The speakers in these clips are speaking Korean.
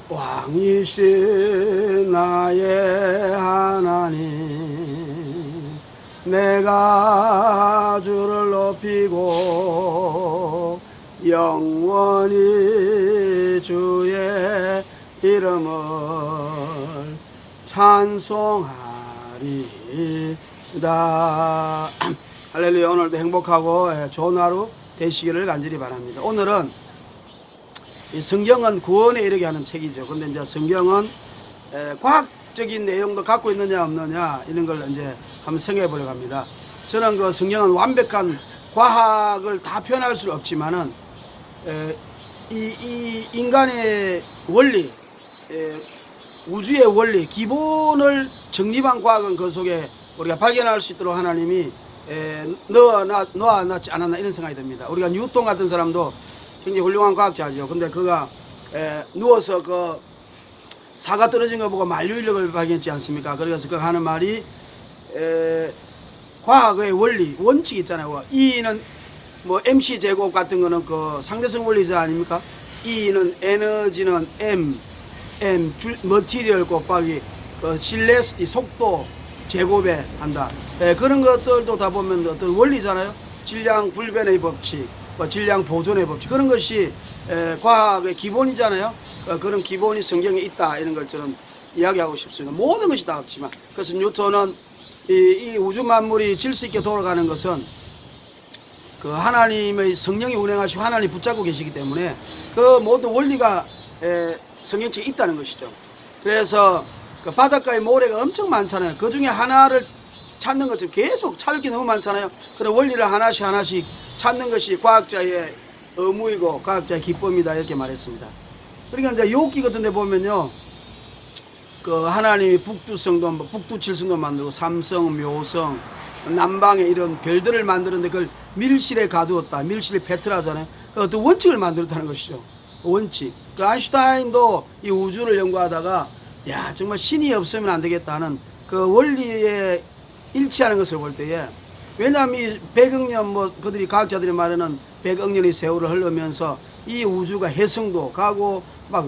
왕이신 나의 하나님, 내가 주를 높이고 영원히 주의 이름을 찬송하리다. 할렐루야. 오늘도 행복하고 좋은 하루 되시기를 간절히 바랍니다. 오늘은 이 성경은 구원에 이르게 하는 책이죠. 근데 이제 성경은 과학적인 내용도 갖고 있느냐 없느냐 이런 걸 이제 한번 생각해 보려고 합니다. 저는 그 성경은 완벽한 과학을 다 표현할 수는 없지만은 이 인간의 원리, 우주의 원리, 기본을 정립한 과학은 그 속에 우리가 발견할 수 있도록 하나님이 넣어놨지 않았나 이런 생각이 듭니다. 우리가 뉴턴 같은 사람도 굉장히 훌륭한 과학자죠. 근데 그가 누워서 그 사가 떨어진 거 보고 만류인력을 발견했지 않습니까? 그래서 그 하는 말이 과학의 원리, 원칙 있잖아요. E는 뭐 MC 제곱 같은 거는 그 상대성 원리자 아닙니까? E는 에너지는 M 머티리얼 곱하기 그 실레스티 속도 제곱에 한다. 그런 것들도 다 보면 어떤 원리잖아요. 질량 불변의 법칙, 질량 보존의 법칙, 그런 것이 과학의 기본이잖아요. 그런 기본이 성경에 있다 이런 걸 저는 이야기하고 싶습니다. 모든 것이 다 없지만, 그래서 뉴턴은 이 우주 만물이 질서 있게 돌아가는 것은 그 하나님의 성령이 운행하시고 하나님이 붙잡고 계시기 때문에 그 모든 원리가 성경책에 있다는 것이죠. 그래서 그 바닷가에 모래가 엄청 많잖아요. 그 중에 하나를 찾는 것처럼 계속 찾을 게 너무 많잖아요. 그런 원리를 하나씩 찾는 것이 과학자의 의무이고 과학자의 기쁨이다 이렇게 말했습니다. 그러니까 이제 욥기 같은 데 보면요, 그 하나님이 북두칠성도 만들고 삼성, 묘성, 남방에 이런 별들을 만드는데 그걸 밀실에 가두었다. 밀실에 페트라잖아요. 그 어떤 원칙을 만들었다는 것이죠. 원칙. 그 아인슈타인도 이 우주를 연구하다가 야 정말 신이 없으면 안 되겠다는 그 원리에 일치하는 것을 볼 때에, 왜냐하면 이 100억 년 뭐 그들이 과학자들이 말하는 100억 년의 세월을 흐르면서 이 우주가 해성도 가고 막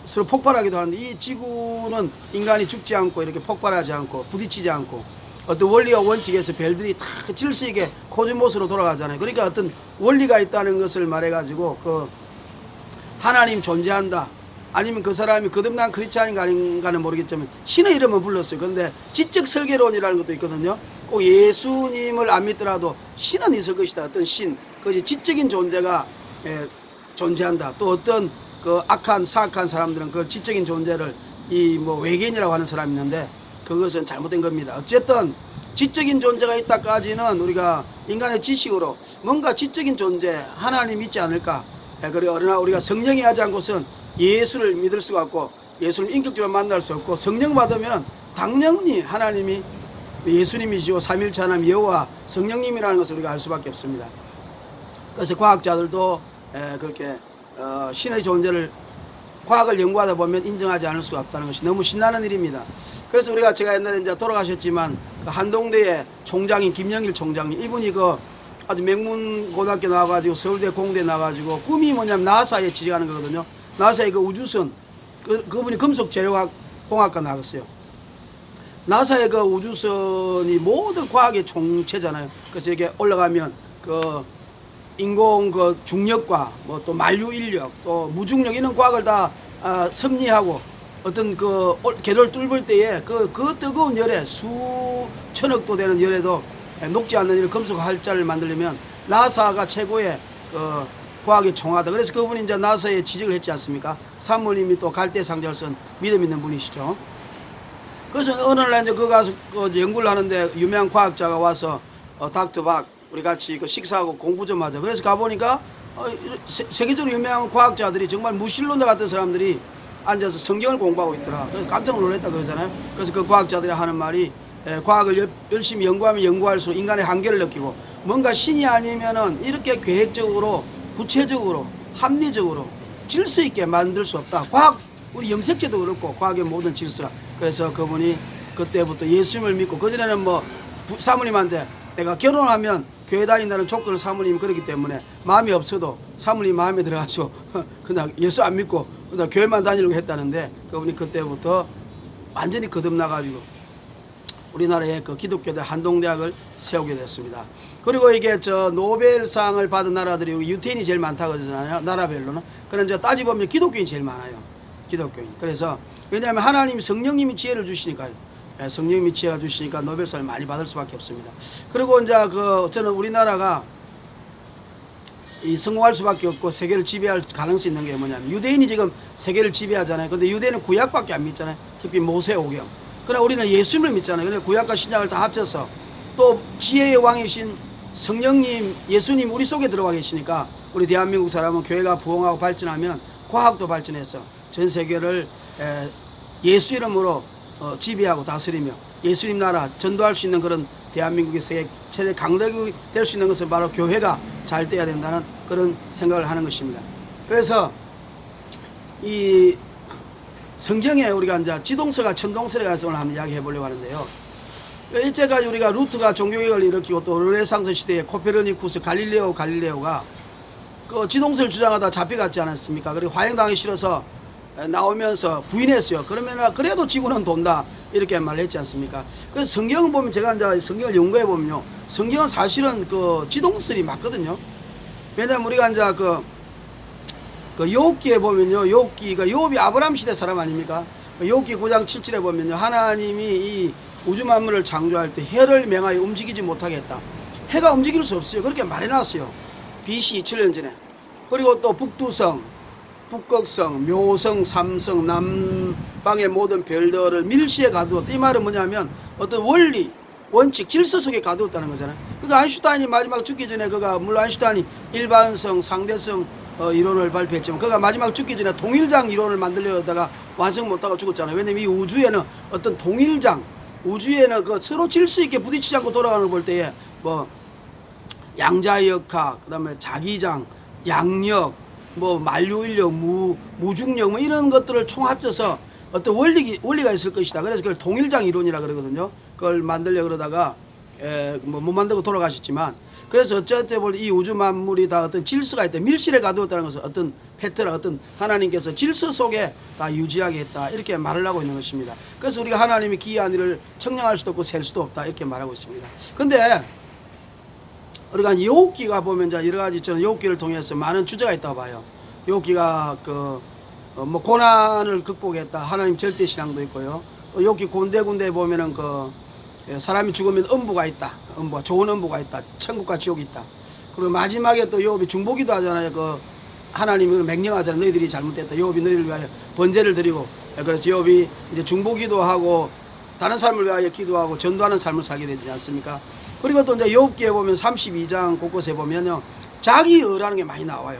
서로 폭발하기도 하는데 이 지구는 인간이 죽지 않고 이렇게 폭발하지 않고 부딪히지 않고 어떤 원리와 원칙에서 별들이 다 질서 있게 코즈모스로 돌아가잖아요. 그러니까 어떤 원리가 있다는 것을 말해가지고 그 하나님 존재한다, 아니면 그 사람이 거듭난 크리스찬인가 아닌가는 모르겠지만 신의 이름을 불렀어요. 근데 지적 설계론이라는 것도 있거든요. 꼭 예수님을 안 믿더라도 신은 있을 것이다. 어떤 신, 그것이 지적인 존재가 존재한다. 또 어떤 그 악한 사악한 사람들은 그 지적인 존재를 이 뭐 외계인이라고 하는 사람이 있는데 그것은 잘못된 겁니다. 어쨌든 지적인 존재가 있다까지는 우리가 인간의 지식으로 뭔가 지적인 존재 하나님 있지 않을까. 그러나 우리가 성령이 하지 않고선 예수를 믿을 수가 없고 예수를 인격적으로 만날 수 없고, 성령 받으면 당연히 하나님이 예수님이시고 삼일체 하나님 여호와 성령님이라는 것을 우리가 알 수밖에 없습니다. 그래서 과학자들도 그렇게 신의 존재를 과학을 연구하다 보면 인정하지 않을 수가 없다는 것이 너무 신나는 일입니다. 그래서 우리가 제가 옛날에 이제 돌아가셨지만 그 한동대의 총장인 김영일 총장님, 이분이 그 아주 명문 고등학교 나와가지고 서울대 공대 나와가지고 꿈이 뭐냐면 나사에 취직하는 거거든요. 나사의 그 우주선, 그분이 금속 재료학 공학과 나갔어요. 나사의 그 우주선이 모든 과학의 총체잖아요. 그래서 이렇게 올라가면 그 인공 그 중력과 뭐 또 만류 인력 또 무중력 이런 과학을 다 섭리하고 어떤 그 궤도를 뚫을 때에 그 뜨거운 열에 수천억도 되는 열에도 녹지 않는 이런 금속 활자를 만들려면 나사가 최고의 그 과학의 총하다. 그래서 그분이 이제 나사에 취직을 했지 않습니까? 사모님이 또 갈대 상자를 쓴 믿음 있는 분이시죠. 그래서 어느 날 이제 그 가서 연구를 하는데 유명한 과학자가 와서 닥터 박 우리 같이 그 식사하고 공부 좀 하자. 그래서 가보니까 세계적으로 유명한 과학자들이 정말 무신론자 같은 사람들이 앉아서 성경을 공부하고 있더라. 그래서 깜짝 놀랐다 그러잖아요. 그래서 그 과학자들이 하는 말이 과학을 열심히 연구하면 연구할수록 인간의 한계를 느끼고 뭔가 신이 아니면은 이렇게 계획적으로 구체적으로 합리적으로 질서 있게 만들 수 없다. 과학, 우리 염색체도 그렇고 과학의 모든 질서. 그래서 그분이 그때부터 예수님을 믿고, 그전에는 뭐 사모님한테 내가 결혼하면 교회 다닌다는 조건을 사모님이 그렇기 때문에 마음이 없어도 사모님 마음에 들어가지고 그냥 예수 안 믿고 그러다 교회만 다니려고 했다는데 그분이 그때부터 완전히 거듭나가지고 우리나라에 그 기독교대 한동대학을 세우게 됐습니다. 그리고 이게 저 노벨상을 받은 나라들이 유태인이 제일 많다고 그러잖아요. 나라별로는. 그런데 따지보면 기독교인이 제일 많아요. 기독교인. 그래서 왜냐하면 하나님 성령님이 지혜를 주시니까요. 성령님이 지혜가 주시니까 노벨상을 많이 받을 수밖에 없습니다. 그리고 이제 저는 우리나라가 이 성공할 수밖에 없고 세계를 지배할 가능성이 있는 게 뭐냐면 유대인이 지금 세계를 지배하잖아요. 근데 유대인은 구약밖에 안 믿잖아요. 특히 모세오경. 그러나 우리는 예수님을 믿잖아요. 근데 구약과 신약을 다 합쳐서 또 지혜의 왕이신 성령님, 예수님 우리 속에 들어와 계시니까 우리 대한민국 사람은 교회가 부흥하고 발전하면 과학도 발전해서 전 세계를 예수 이름으로 지배하고 다스리며 예수님 나라 전도할 수 있는 그런 대한민국의 세계 최대 강대국이 될 수 있는 것은 바로 교회가 잘 돼야 된다는 그런 생각을 하는 것입니다. 그래서 이 성경에 우리가 이제 지동설과 천동설에 관해서 오늘 한번 이야기해 보려고 하는데요. 이때까지 우리가 루트가 종교개혁을 일으키고 또 르네상스 시대에 코페르니쿠스, 갈릴레오가 그 지동설 주장하다 잡혀갔지 않았습니까? 그리고 화형당하기 싫어서 나오면서 부인했어요. 그러면 그래도 지구는 돈다 이렇게 말했지 않습니까? 그래서 성경을 보면 제가 이제 성경을 연구해 보면요, 성경은 사실은 그 지동설이 맞거든요. 왜냐하면 우리가 이제 그 욥기에 보면요, 욥기가 욥이 아브라함 시대 사람 아닙니까? 욥기 9장 7절에 보면요, 하나님이 이 우주 만물을 창조할 때 해를 명하여 움직이지 못하게 했다. 해가 움직일 수 없어요. 그렇게 말해놨어요. BC 2000년 전에. 그리고 또 북두성, 북극성, 묘성, 삼성, 남방의 모든 별들을 밀시에 가두었다. 이 말은 뭐냐면 어떤 원리, 원칙, 질서 속에 가두었다는 거잖아요. 그러니까 아인슈타인이 마지막 죽기 전에 물론 아인슈타인이 일반성, 상대성 이론을 발표했지만 그가 마지막 죽기 전에 통일장 이론을 만들려다가 완성 못하고 죽었잖아요. 왜냐면 이 우주에는 어떤 통일장, 우주에는 그 서로 질서 있게 부딪히지 않고 돌아가는 걸 볼 때에 뭐 양자역학, 그다음에 자기장, 양력, 뭐 만류인력, 무중력 뭐 이런 것들을 총합쳐서 어떤 원리가 있을 것이다. 그래서 그걸 통일장 이론이라 그러거든요. 그걸 만들려 그러다가 못 만들고 돌아가셨지만, 그래서 어쨌든 볼 이 우주 만물이 다 어떤 질서가 있다. 밀실에 가두었다는 것은 어떤 패턴, 어떤 하나님께서 질서 속에 다 유지하게 했다. 이렇게 말을 하고 있는 것입니다. 그래서 우리가 하나님이 기이한 일을 청량할 수도 없고 셀 수도 없다. 이렇게 말하고 있습니다. 근데 우리가 욥기가 보면 이제 여러 가지 저는 욥기를 통해서 많은 주제가 있다고 봐요. 욥기가 뭐 고난을 극복했다. 하나님 절대 신앙도 있고요. 또 욥기 군데군데 보면은 사람이 죽으면 음부가 있다. 좋은 음부가 있다. 천국과 지옥이 있다. 그리고 마지막에 또 욥이 중보기도 하잖아요. 하나님이 명령하잖아요. 너희들이 잘못됐다. 욥이 너희를 위하여 번제를 드리고, 그래서 욥이 이제 중보기도 하고 다른 사람을 위하여 기도하고 전도하는 삶을 살게 되지 않습니까? 그리고 또 이제 욥기에 보면 32장 곳곳에 보면요, 자기의라는 게 많이 나와요.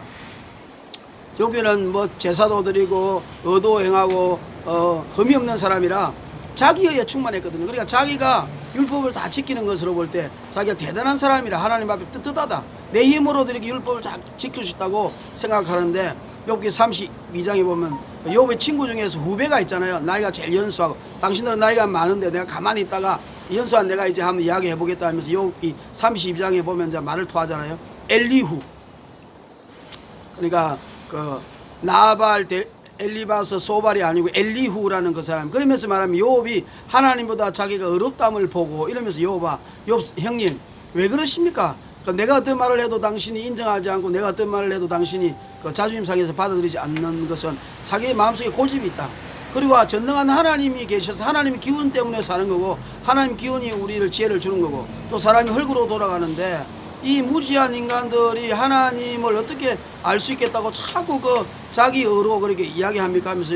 욥기는 뭐 제사도 드리고 의도 행하고 흠이 없는 사람이라 자기의에 충만했거든요. 그러니까 자기가 율법을 다 지키는 것으로 볼 때 자기가 대단한 사람이라 하나님 앞에 떳떳하다. 내 힘으로 이렇게 율법을 잘 지킬 수 있다고 생각하는데, 욥기 32장에 보면 욥의 친구 중에서 후배가 있잖아요. 나이가 제일 연수하고, 당신들은 나이가 많은데 내가 가만히 있다가 연수한 내가 이제 한번 이야기해 보겠다 하면서 욥기 32장에 보면 이제 말을 토하잖아요. 엘리후. 그러니까 나발, 엘리바스, 소발이 아니고 엘리후라는 그 사람. 그러면서 말하면 욥이 하나님보다 자기가 어렵담을 보고 이러면서 욥 형님 왜 그러십니까? 내가 어떤 말을 해도 당신이 인정하지 않고 내가 어떤 말을 해도 당신이 자존심 상해서 받아들이지 않는 것은 자기의 마음속에 고집이 있다. 그리고 전능한 하나님이 계셔서 하나님의 기운 때문에 사는 거고, 하나님 기운이 우리를 지혜를 주는 거고, 또 사람이 흙으로 돌아가는데 이 무지한 인간들이 하나님을 어떻게 알 수 있겠다고 자꾸 자기의로 그렇게 이야기합니까 하면서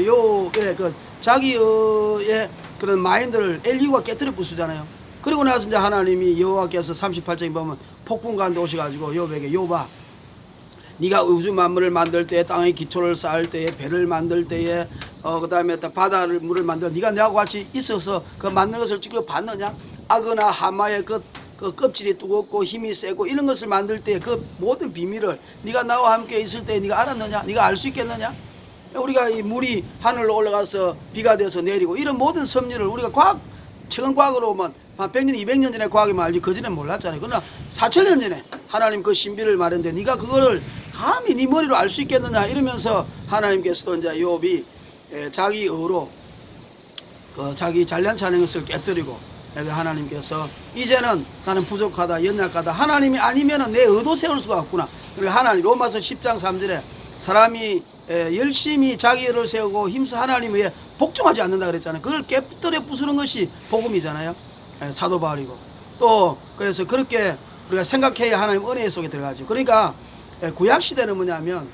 자기의 그런 마인드를 엘리후가 깨뜨려 부수잖아요. 그리고 나서 이제 하나님이 여호와께서 38장에 보면 폭풍 가운데 오셔가지고 욥에게, 욥아, 네가 우주 만물을 만들 때, 땅의 기초를 쌓을 때에, 배를 만들 때에, 그 다음에 바다를 물을 만들, 네가 내하고 같이 있어서 그 만든 것을 직접 봤느냐? 악어나 하마의 그 껍질이 두껍고 힘이 세고 이런 것을 만들 때 그 모든 비밀을 네가 나와 함께 있을 때 네가 알았느냐? 네가 알 수 있겠느냐? 우리가 이 물이 하늘로 올라가서 비가 돼서 내리고 이런 모든 섭리를 우리가 최근 과학으로 보면 한 100년, 200년 전에 과학이 알지 그전엔 몰랐잖아요. 그러나 4000년 전에 하나님 그 신비를 말했는데 네가 그거를 감히 네 머리로 알 수 있겠느냐 이러면서 하나님께서도 이제 욥이 자기 의로 자기 잘난차는 것을 깨뜨리고 하나님께서 이제는 나는 부족하다 연약하다 하나님이 아니면은 내 의도 세울 수가 없구나. 그리고 하나님 로마서 10장 3절에 사람이 열심히 자기 의를 세우고 힘써 하나님 위에 복종하지 않는다 그랬잖아요. 그걸 깨뜨려 부수는 것이 복음이잖아요. 사도 바울이고 또 그래서 그렇게 우리가 생각해야 하나님 은혜 속에 들어가죠. 그러니까 구약 시대는 뭐냐면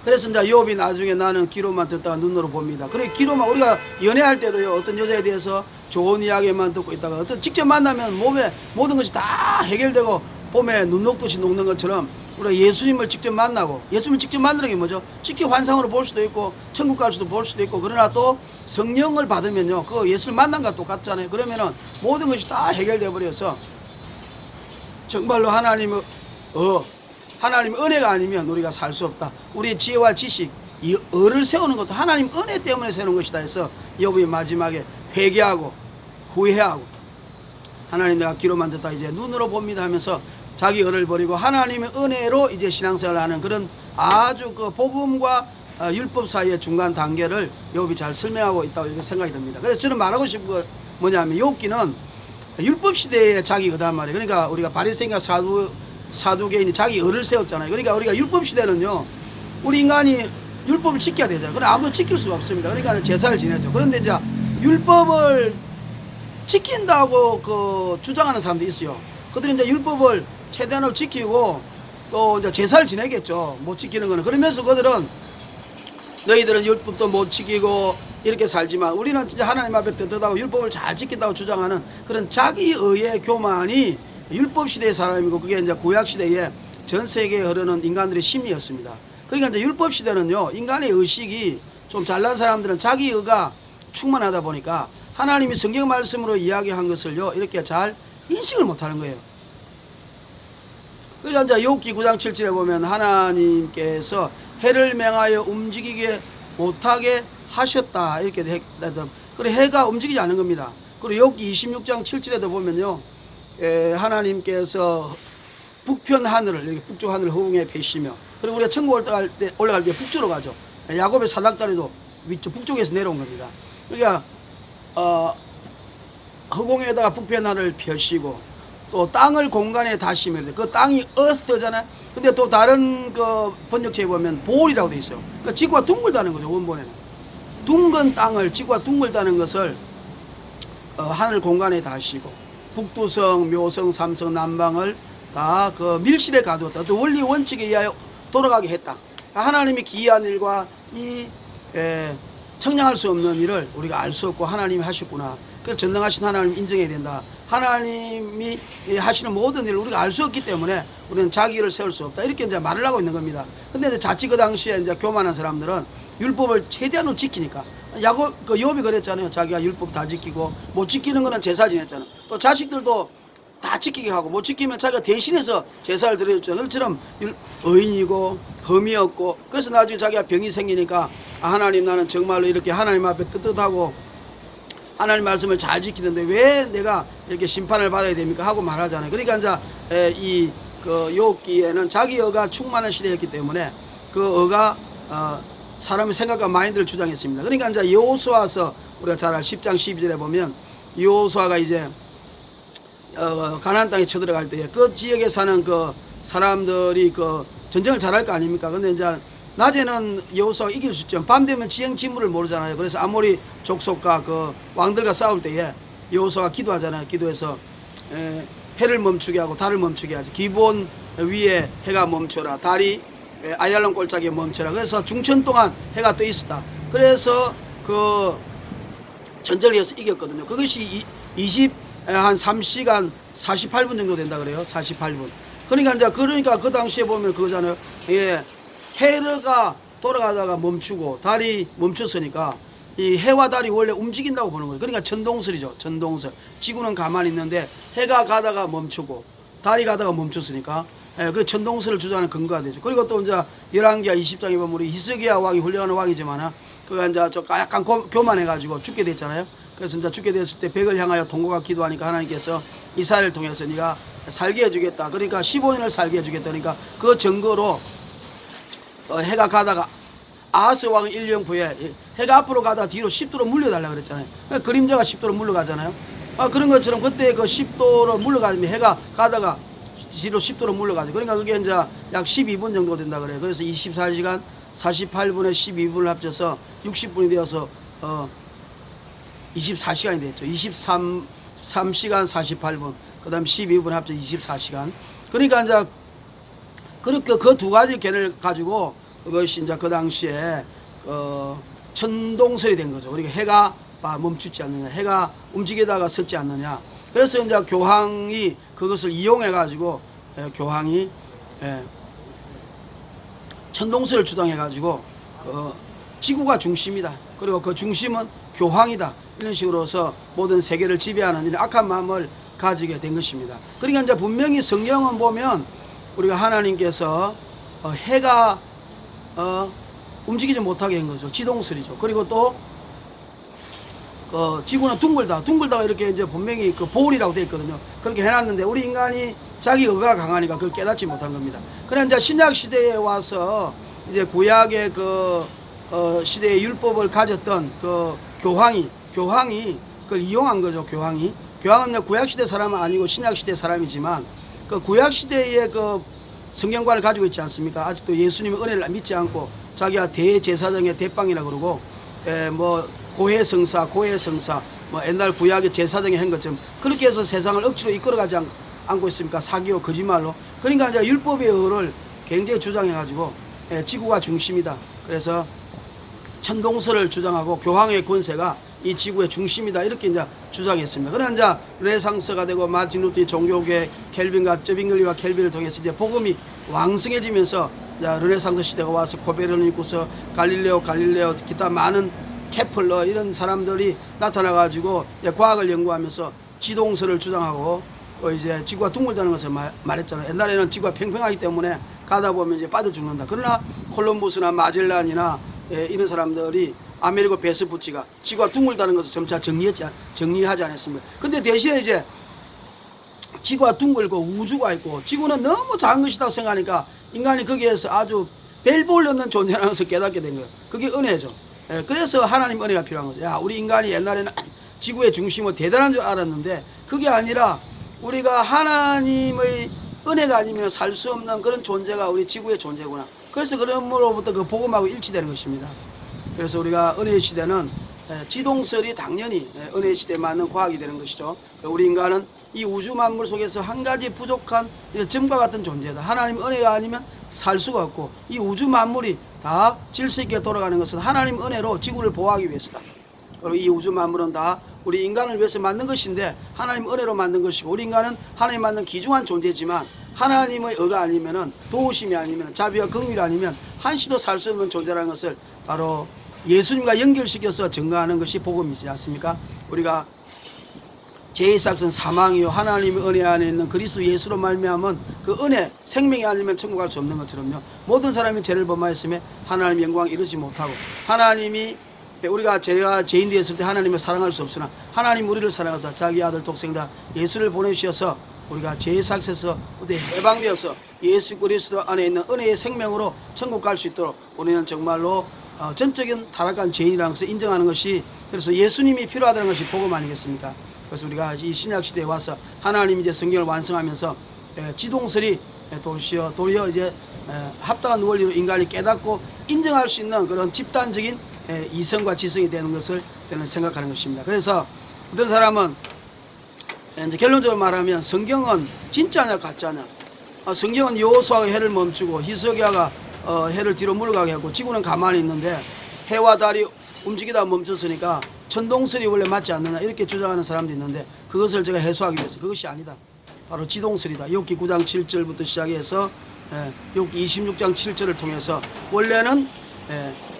그래서 이제 욥이 나중에 나는 귀로만 듣다가 눈으로 봅니다. 그래 귀로만 우리가 연애할 때도요 어떤 여자에 대해서 좋은 이야기만 듣고 있다가 어떤 직접 만나면 몸에 모든 것이 다 해결되고 봄에 눈 녹듯이 녹는 것처럼 우리가 예수님을 직접 만나고 예수님을 직접 만나는 게 뭐죠? 직접 환상으로 볼 수도 있고 천국 갈 수도 볼 수도 있고 그러나 또 성령을 받으면요 그 예수를 만난 것과 똑같잖아요. 그러면은 모든 것이 다 해결돼 버려서 정말로 하나님 은혜가 아니면 우리가 살 수 없다. 우리의 지혜와 지식, 이 을을 세우는 것도 하나님 은혜 때문에 세우는 것이다 해서 욥이 마지막에 회개하고 후회하고 하나님 내가 귀로만 듣다 이제 눈으로 봅니다 하면서 자기 을을 버리고 하나님의 은혜로 이제 신앙생활을 하는 그런 아주 그 복음과 율법 사이의 중간 단계를 욥이 잘 설명하고 있다고 이렇게 생각이 듭니다. 그래서 저는 말하고 싶은 거 뭐냐면 욥기는 율법 시대에 자기 의단 말이에요. 그러니까 우리가 바리새인과 사두개인이 자기 을을 세웠잖아요. 그러니까 우리가 율법 시대는요 우리 인간이 율법을 지켜야 되잖아요. 그런데 아무도 지킬 수가 없습니다. 그러니까 제사를 지내죠. 그런데 이제 율법을 지킨다고 주장하는 사람도 있어요. 그들이 이제 율법을 최대한으로 지키고 또 이제 제사를 지내겠죠. 못 지키는 거는. 그러면서 그들은 너희들은 율법도 못 지키고 이렇게 살지만 우리는 진짜 하나님 앞에 떳떳하고 율법을 잘 지킨다고 주장하는 그런 자기의의 교만이 율법 시대의 사람이고 그게 이제 구약 시대에 전 세계에 흐르는 인간들의 심리였습니다. 그러니까 이제 율법 시대는요 인간의 의식이 좀 잘난 사람들은 자기의가 충만하다 보니까 하나님이 성경 말씀으로 이야기한 것을요 이렇게 잘 인식을 못하는 거예요. 그래서 이제 욥기 9장 7절에 보면 하나님께서 해를 맹하여 움직이게 못하게 하셨다 이렇게 그래 해가 움직이지 않는 겁니다. 그리고 욥기 26장 7절에도 보면요 하나님께서 북편 하늘을 여기 북쪽 하늘을 허공에 펴시며 그리고 우리가 천국 올라갈 때 북쪽으로 가죠. 야곱의 사닥다리도 위쪽 북쪽에서 내려온 겁니다. 그러니까 허공에다가 북편 하늘을 펴시고 또 땅을 공간에 다시며 그 땅이 earth잖아요. 근데 또 다른 그 번역체에 보면 볼이라고 돼 있어요. 그러니까 지구가 둥글다는 거죠. 원본에는 둥근 땅을 지구가 둥글다는 것을 하늘 공간에 다시고 북두성, 묘성, 삼성, 남방을 다 그 밀실에 가두었다. 또 원리 원칙에 의하여 돌아가게 했다. 하나님이 기이한 일과 이 청량할 수 없는 일을 우리가 알 수 없고 하나님이 하셨구나. 그래서 전능하신 하나님 인정해야 된다. 하나님이 하시는 모든 일을 우리가 알 수 없기 때문에 우리는 자기 일을 세울 수 없다. 이렇게 이제 말을 하고 있는 겁니다. 근데 이제 자칫 그 당시에 이제 교만한 사람들은 율법을 최대한으로 지키니까 욥이 그랬잖아요. 자기가 율법 다 지키고 못 지키는 거는 제사 지냈잖아요. 또 자식들도 다 지키게 하고 못 지키면 자기가 대신해서 제사를 드려줬잖아요. 그처럼 의인이고 흠이 없고 그래서 나중에 자기가 병이 생기니까 하나님 나는 정말로 이렇게 하나님 앞에 떳떳하고 하나님 말씀을 잘 지키는데 왜 내가 이렇게 심판을 받아야 됩니까 하고 말하잖아요. 그러니까 이제 이 욥기에는 자기 의가 충만한 시대였기 때문에 그 의가 사람의 생각과 마인드를 주장했습니다. 그러니까 이제 여호수아서 우리가 잘 알 10장 12절에 보면 여호수아가 이제 가나안 땅에 쳐들어갈 때에 그 지역에 사는 그 사람들이 그 전쟁을 잘할 거 아닙니까? 근데 이제 낮에는 여호수아가 이길 수 있죠. 밤 되면 지형지물을 모르잖아요. 그래서 아모리 족속과 그 왕들과 싸울 때에 여호수아가 기도하잖아요. 기도해서 해를 멈추게 하고 달을 멈추게 하지. 기본 위에 해가 멈춰라. 달이 아얄론 골짜기에 멈춰라. 그래서 중천 동안 해가 떠 있었다. 그래서 그 전쟁을 해서 이겼거든요. 그것이 한 3시간 48분 정도 된다 그래요. 48분. 그러니까 그 당시에 보면 그거잖아요. 해가 돌아가다가 멈추고 달이 멈췄으니까 이 해와 달이 원래 움직인다고 보는 거예요. 그러니까 천동설이죠. 천동설. 지구는 가만히 있는데 해가 가다가 멈추고 달이 가다가 멈췄으니까 그 천동설을 주장하는 근거가 되죠. 그리고 또 이제 열왕기하 20장에 보면 우리 히스기야 왕이 훌륭한 왕이지만 그가 이제 약간 교만해가지고 죽게 됐잖아요. 그래서 이제 죽게 됐을 때 백을 향하여 동고가 기도하니까 하나님께서 이사야를 통해서 네가 살게 해주겠다. 그러니까 15년을 살게 해주겠다. 그러니까 그 증거로 해가 가다가 아하스 왕 1년 후에 해가 앞으로 가다 뒤로 10도로 물려달라 그랬잖아요. 그림자가 10도로 물러가잖아요. 그런 것처럼 그때 그 10도로 물러가면 해가 가다가 뒤로 10도로 물러가죠. 그러니까 그게 이제 약 12분 정도 된다 그래요. 그래서 24시간 48분에 12분을 합쳐서 60분이 되어서 24시간이 됐죠. 23시간 48분. 그 다음 12분 합쳐 24시간. 그러니까 이제 그렇게 그 두 가지 개를 가지고 그것이 이제 그 당시에 천동설이 된 거죠. 그러니까 해가 멈추지 않느냐, 해가 움직이다가 섰지 않느냐. 그래서 이제 교황이 그것을 이용해 가지고 교황이 천동설을 주장해 가지고 지구가 중심이다. 그리고 그 중심은 교황이다. 이런 식으로서 모든 세계를 지배하는 이런 악한 마음을 가지게 된 것입니다. 그러니까 이제 분명히 성경은 보면 우리가 하나님께서 해가 움직이지 못하게 한 거죠. 지동설이죠. 그리고 또 지구는 둥글다가 이렇게 이제 분명히 그 볼이라고 되어 있거든요. 그렇게 해놨는데 우리 인간이 자기 의가 강하니까 그걸 깨닫지 못한 겁니다. 그러나 이제 신약 시대에 와서 이제 구약의 그 시대의 율법을 가졌던 그 교황이 그걸 이용한 거죠. 교황은 구약 시대 사람은 아니고 신약 시대 사람이지만 그 구약 시대의 그 성경관을 가지고 있지 않습니까? 아직도 예수님의 은혜를 믿지 않고 자기가 대제사장의 대빵이라 그러고 뭐 고해성사 뭐 옛날 구약의 제사장이 한 것처럼 그렇게 해서 세상을 억지로 이끌어가지 않고 있습니까? 사기로 거짓말로. 그러니까 이제 율법의 의를 굉장히 주장해 가지고 지구가 중심이다. 그래서 천동설을 주장하고 교황의 권세가 이 지구의 중심이다. 이렇게 이제 주장했습니다. 그러나 이제 르네상스가 되고 마틴 루터의 종교계 켈빈과 저빙글리와 켈빈을 통해서 이제 복음이 왕성해지면서 이제 르네상스 시대가 와서 코페르니쿠스, 갈릴레오, 기타 많은 케플러 이런 사람들이 나타나가지고 과학을 연구하면서 지동설을 주장하고 이제 지구가 둥글다는 것을 말했잖아요. 옛날에는 지구가 평평하기 때문에 가다 보면 이제 빠져 죽는다. 그러나 콜럼부스나 마젤란이나 이런 사람들이 아메리고 베스푸치가 지구가 둥글다는 것을 점차 정리하지 않았습니다. 근데 대신에 이제 지구가 둥글고 우주가 있고 지구는 너무 작은 것이라고 생각하니까 인간이 거기에서 아주 별 볼 없는 존재라는 것을 깨닫게 된 거예요. 그게 은혜죠. 그래서 하나님 은혜가 필요한 거죠. 야, 우리 인간이 옛날에는 지구의 중심은 대단한 줄 알았는데 그게 아니라 우리가 하나님의 은혜가 아니면 살 수 없는 그런 존재가 우리 지구의 존재구나. 그래서 그러므로부터 그 복음하고 일치되는 것입니다. 그래서 우리가 은혜의 시대는 지동설이 당연히 은혜의 시대에 맞는 과학이 되는 것이죠. 우리 인간은 이 우주 만물 속에서 한 가지 부족한 점과 같은 존재다. 하나님 은혜가 아니면 살 수가 없고 이 우주 만물이 다 질서 있게 돌아가는 것은 하나님 은혜로 지구를 보호하기 위해서다. 그리고 이 우주 만물은 다 우리 인간을 위해서 만든 것인데 하나님 은혜로 만든 것이고 우리 인간은 하나님 만든 귀중한 존재지만 하나님의 의가 아니면은 도우심이 아니면 자비와 긍휼이 아니면 한시도 살 수 없는 존재라는 것을 바로 예수님과 연결시켜서 증거하는 것이 복음이지 않습니까? 우리가 제1삭은 사망이요 하나님의 은혜 안에 있는 그리스도 예수로 말미암은 그 은혜 생명이 아니면 천국 갈 수 없는 것처럼요 모든 사람이 죄를 범하였음에 하나님 영광 이루지 못하고 하나님이 우리가 제가 죄인 되었을 때 하나님을 사랑할 수 없으나 하나님 우리를 사랑하사 자기 아들 독생자 예수를 보내주셔서 우리가 죄의 삭에서 해방되어서 예수 그리스도 안에 있는 은혜의 생명으로 천국 갈 수 있도록 우리는 정말로 전적인 타락한 죄인이라는 것을 인정하는 것이 그래서 예수님이 필요하다는 것이 복음 아니겠습니까? 그래서 우리가 이 신약시대에 와서 하나님이 이제 성경을 완성하면서 지동설이 도리어 이제 합당한 원리로 인간이 깨닫고 인정할 수 있는 그런 집단적인 이성과 지성이 되는 것을 저는 생각하는 것입니다. 그래서 어떤 사람은 이제 결론적으로 말하면 성경은 진짜냐 가짜냐 성경은 여호수아가 해를 멈추고 히스기야가 해를 뒤로 물러가게 하고 지구는 가만히 있는데 해와 달이 움직이다 멈췄으니까 천동설이 원래 맞지 않느냐 이렇게 주장하는 사람도 있는데 그것을 제가 해소하기 위해서 그것이 아니다. 바로 지동설이다. 욥기 9장 7절부터 시작해서 욥기 26장 7절을 통해서 원래는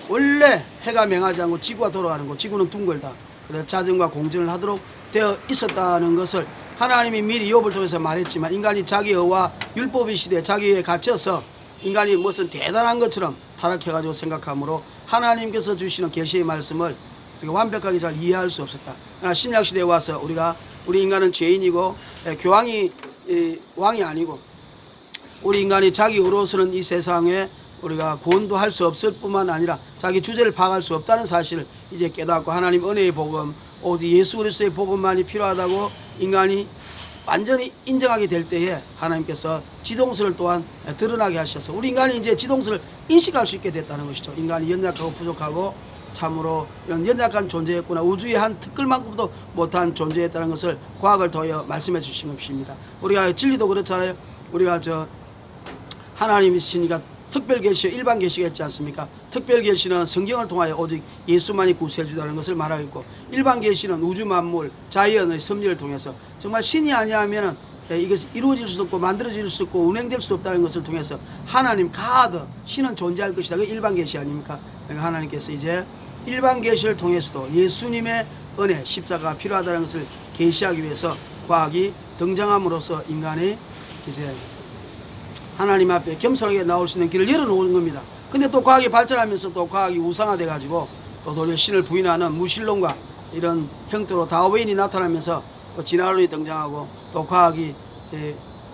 원래 해가 맹하지 않고 지구가 돌아가는 거 지구는 둥글다. 그래서 자정과 공전을 하도록 되어 있었다는 것을 하나님이 미리 욥을 통해서 말했지만 인간이 자기의 의와 율법의 시대에 자기에 갇혀서 인간이 무슨 대단한 것처럼 타락해가지고 생각하므로 하나님께서 주시는 계시의 말씀을 우리가 완벽하게 잘 이해할 수 없었다. 그러나 신약 시대에 와서 우리 인간은 죄인이고 교황이 왕이 아니고 우리 인간이 자기 의로서는 이 세상에 우리가 구원도 할 수 없을 뿐만 아니라 자기 주제를 파악할 수 없다는 사실을 이제 깨닫고 하나님 은혜의 복음, 오직 예수 그리스도의 복음만이 필요하다고 인간이 완전히 인정하게 될 때에 하나님께서 지동설을 또한 드러나게 하셔서 우리 인간이 이제 지동설을 인식할 수 있게 됐다는 것이죠. 인간이 연약하고 부족하고 참으로 이런 연약한 존재였구나, 우주의 한 특글만큼도 못한 존재였다는 것을 과학을 더하여 말씀해 주신 것입니다. 우리가 진리도 그렇잖아요. 우리가 하나님이시니까 특별 계시, 일반 계시가 있지 않습니까? 특별 계시는 성경을 통하여 오직 예수만이 구세해 주다는 것을 말하고 있고, 일반 계시는 우주 만물, 자연의 섭리를 통해서 정말 신이 아니하면은 이것이 이루어질 수 없고 만들어질 수 없고 운행될 수 없다는 것을 통해서 하나님 가드 신은 존재할 것이다. 그 일반 계시 아닙니까? 그러니까 하나님께서 이제 일반 계시를 통해서도 예수님의 은혜, 십자가가 필요하다는 것을 계시하기 위해서 과학이 등장함으로써 인간이 이제 하나님 앞에 겸손하게 나올 수 있는 길을 열어놓은 겁니다. 근데 또 과학이 발전하면서 또 과학이 우상화돼 가지고 또 도리어 신을 부인하는 무신론과 이런 형태로 다윈이 나타나면서 또 진화론이 등장하고 또 과학이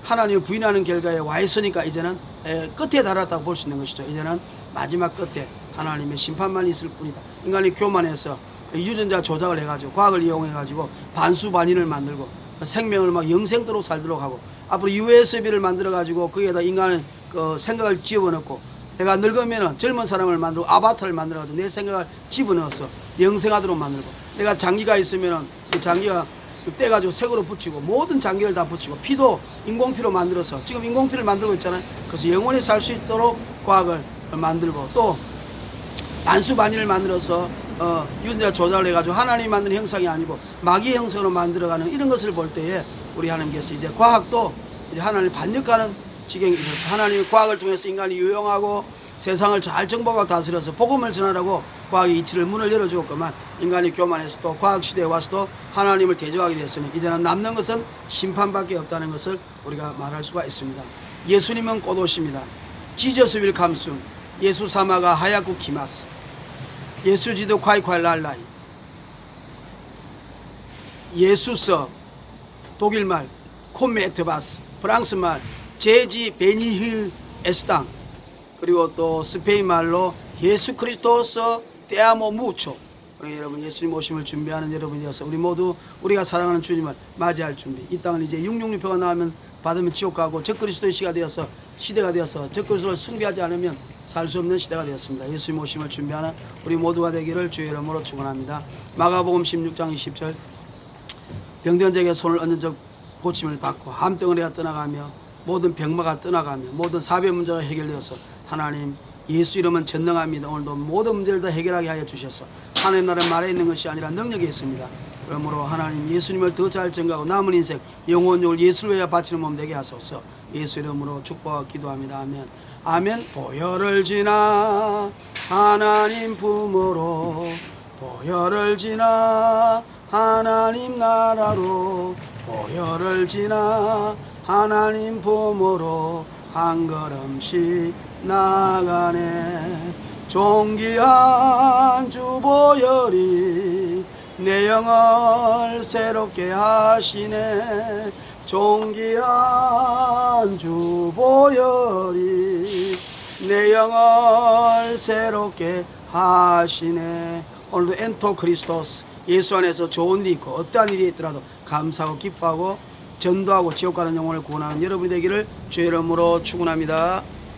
하나님을 부인하는 결과에 와 있으니까 이제는 끝에 달았다고 볼 수 있는 것이죠. 이제는 마지막 끝에 하나님의 심판만 있을 뿐이다. 인간이 교만해서 유전자 조작을 해가지고 과학을 이용해가지고 반수반인을 만들고 생명을 막 영생도록 살도록 하고, 앞으로 USB를 만들어가지고 거기에다 인간의 생각을 집어넣고, 내가 늙으면은 젊은 사람을 만들고 아바타를 만들어가지고 내 생각을 집어넣어서 영생하도록 만들고, 내가 장기가 있으면은 그 장기가 떼가지고 색으로 붙이고 모든 장기를 다 붙이고, 피도 인공피로 만들어서 지금 인공피를 만들고 있잖아요. 그래서 영원히 살 수 있도록 과학을 만들고, 또 반수반인을 만들어서 유전자 조작을 해가지고 하나님이 만든 형상이 아니고 마귀의 형상으로 만들어가는 이런 것을 볼 때에 우리 하나님께서 이제 과학도 이제 하나님을 반역하는 지경이 있어서 하나님의 과학을 통해서 인간이 유용하고 세상을 잘 정복하고 다스려서 복음을 전하라고 과학의 이치를 문을 열어주었구만, 인간이 교만해서 또 과학 시대에 와서도 하나님을 대적하게 됐으니 이제는 남는 것은 심판밖에 없다는 것을 우리가 말할 수가 있습니다. 예수님은 곧 오십니다. 지저스 윌 감순, 예수 사마가 하야쿠 키마스, 예수지도 콰이콰이 랄라이. 예수서 독일말 콤메트바스, 프랑스말 제지 베니흐 에스당, 그리고 또 스페인 말로 예수 크리스토서 테아모 무초. 여러분, 예수님 오심을 준비하는 여러분이 되어서 우리 모두 우리가 사랑하는 주님을 맞이할 준비. 이 땅은 이제 666표가 나오면 받으면 지옥 가고 적그리스도의 시대가 되어서 적그리스도를 숭배하지 않으면 살 수 없는 시대가 되었습니다. 예수님 오심을 준비하는 우리 모두가 되기를 주의 이름으로 축원합니다. 마가복음 16장 20절, 병든 자에게 손을 얹은 적 고침을 받고 함덩어리가 떠나가며 모든 병마가 떠나가며 모든 사배 문제가 해결되어서 하나님 예수 이름은 전능합니다. 오늘도 모든 문제를 다 해결하게 하여 주셔서 하나님 나라 말에 있는 것이 아니라 능력이 있습니다. 그러므로 하나님 예수님을 더 잘 증거하고 남은 인생 영혼을 예수를 위하여 바치는 몸 되게 하소서. 예수 이름으로 축복하고 기도합니다. 아멘. 아멘. 보혈을 지나 하나님 품으로, 보혈을 지나 하나님 나라로, 보혈을 지나 하나님 품으로 한 걸음씩 나가네. 존귀한 주 보혈이 내 영을 새롭게 하시네. 존귀한 주 보혈이 내 영을 새롭게 하시네. 오늘도 엔토 크리스토스, 예수 안에서 좋은 일이 있고 어떠한 일이 있더라도 감사하고 기뻐하고 전도하고 지옥 가는 영혼을 구원하는 여러분이 되기를 주의 이름으로 축원합니다.